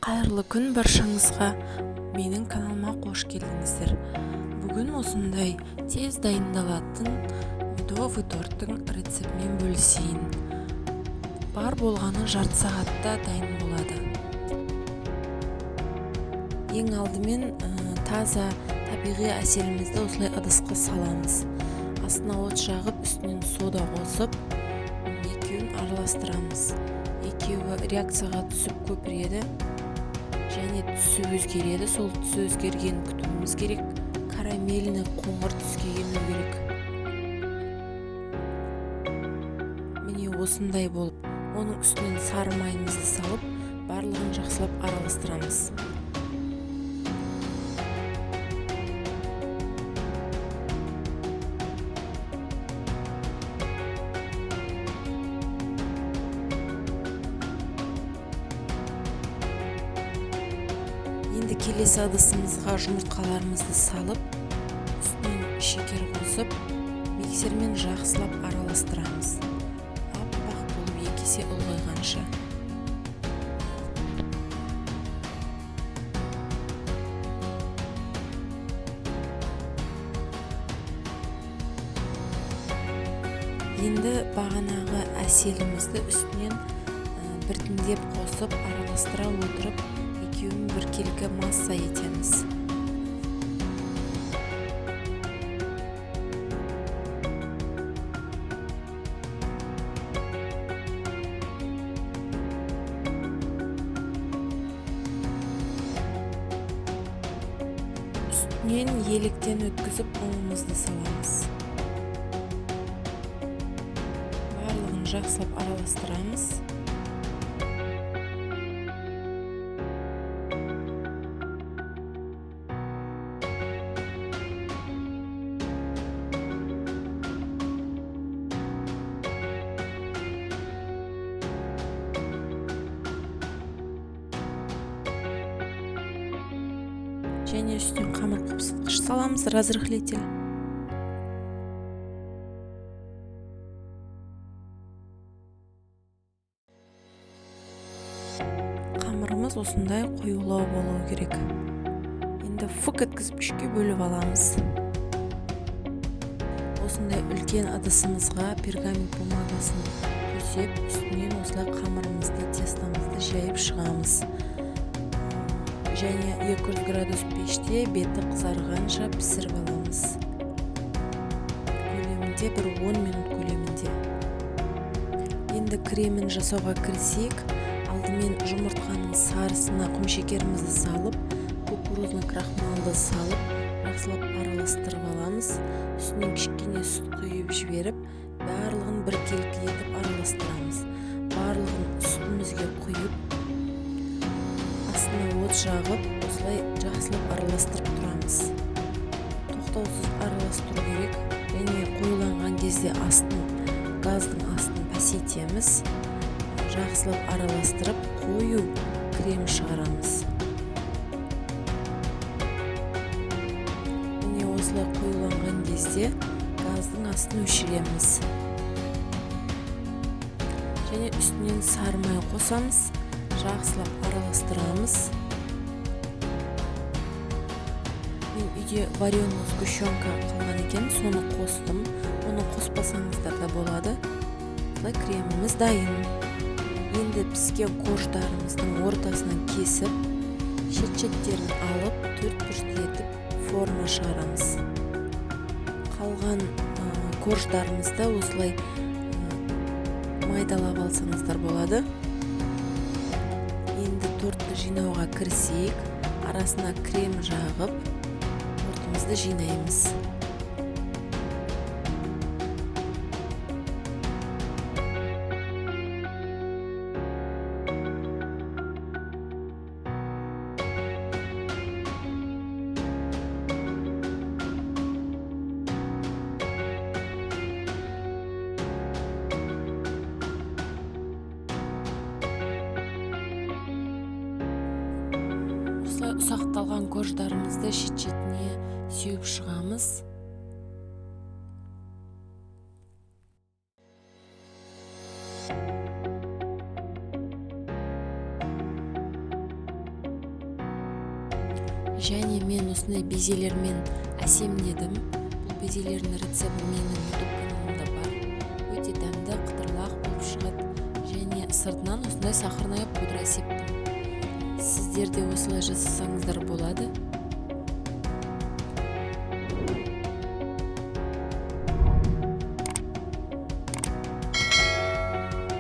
Қайырлы күн баршаңызға, менің каналыма қош келдіңіздер. Бүгін осындай тез дайындалатын медовый торттың рецептімен бөлісейін. Бар болғаны жарты сағатта дайын болады. Ең алдымен таза табиғи әселімізді осылай ыдысқа саламыз. Астына от жағып, үстінен сода қосып, екеуін араластырамыз. Екеуі реакцияға түсіп көпіреді және түсі өзгереді. Сол түсі өзгергенін күтуіміз керек. Карамельный қоңыр түске келу керек. Міне осындай болып, оның үстінен сары майымызды салып, барлығын жақсылап араластырамыз. Енді келесі ыдысымызға жұмыртқаларымызды салып, үстінен шекер қосып, миксермен жақсылап араластырамыз. Аппақ болып екі есе ұлғайғанша. Енді бағанағы әселімізді үстінен біртіндеп қосып, араластыра отырып, екеуін біркелкі масса етеміз. Үстінен еліктен өткізіп ұнымызды саламыз. Барлығын жақсылап араластырамыз. Және үстінен қамыр қопсытқыш саламыз, разрыхлитель. Қамырымыз осындай қоюлау болуы керек. Енді фук еткізіп үшке бөліп аламыз. Осындай үлкен ыдысымызға пергамент бумагасын төсеп, үстінен осылай қамырымызды, тестамызды жайып шығамыз. Және 200 градус пеште беті қызарғанша пісіріп аламыз. Көлемінде бір 10 минут көлемінде. Енді кремін жасауға кірісейік. Алдымен жұмыртқаның сарысына құмшекерімізді салып, кукурузный крахмалды салып, жақсылап араластырып аламыз. Үстінен кішкене сүт құйып жіберіп, барлығын біркелкі етіп араластырамыз. Барлығын үстімізге құйып, астына от жағып, осылай жақсылап араластырып тұрамыз. Тоқтаусыз араластыру керек. Және қоюланған кезде газдың астын пәсейтеміз. Жақсылап араластырып, қою крем шығарамыз. Міне осылай қоюланған кезде газдың астын өшіреміз. Және үстінен сары май қосамыз. Жақсылап араластырамыз. Мен үйде вареный сгущенка қалған екен, соны қостым. Оны қоспасаңыздар да болады. Осылай креміміз дайын. Енді піскен корждарымыздың ортасынан кесіп, шет-шеттерін алып, төрт-бүртетіп форма шығарамыз. Қалған корждарымызды осылай майдалап алсаңыздар болады. Енді тортты жинауға кірісейік. Арасына крем жағып, тортымызды жинаймыз. Ұсақталған корждарымызды шет-шетіне сүйіп шығамыз. және мен осындай безелермен әсемдедім. Бұл безелердің рецепті менің YouTube каналымда бар. Өте дәмді, қытырлақ болып шығады. Және сыртынан осындай сахарная пудра септім. Сіздер де осылай жасасаңыздар болады.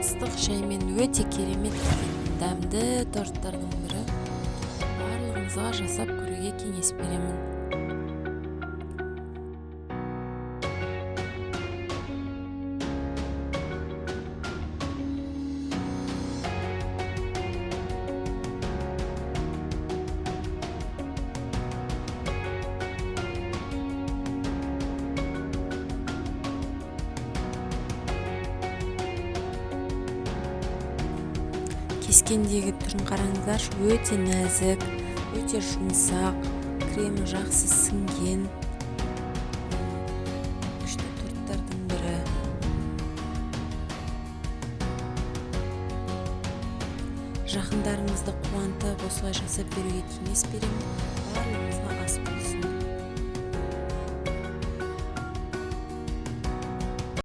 Ыстық шаймен өте керемет дәмді торттардың бірі. Барлығыңызға жасап көруге кеңес беремін. Кескендегі түрін қараңыздар, өте нәзік, өте жұмсақ, кремі жақсы сіңген күшті торттардың бірі. Жақындарыңызды қуантып осылай жасап беруге кеңес беремін.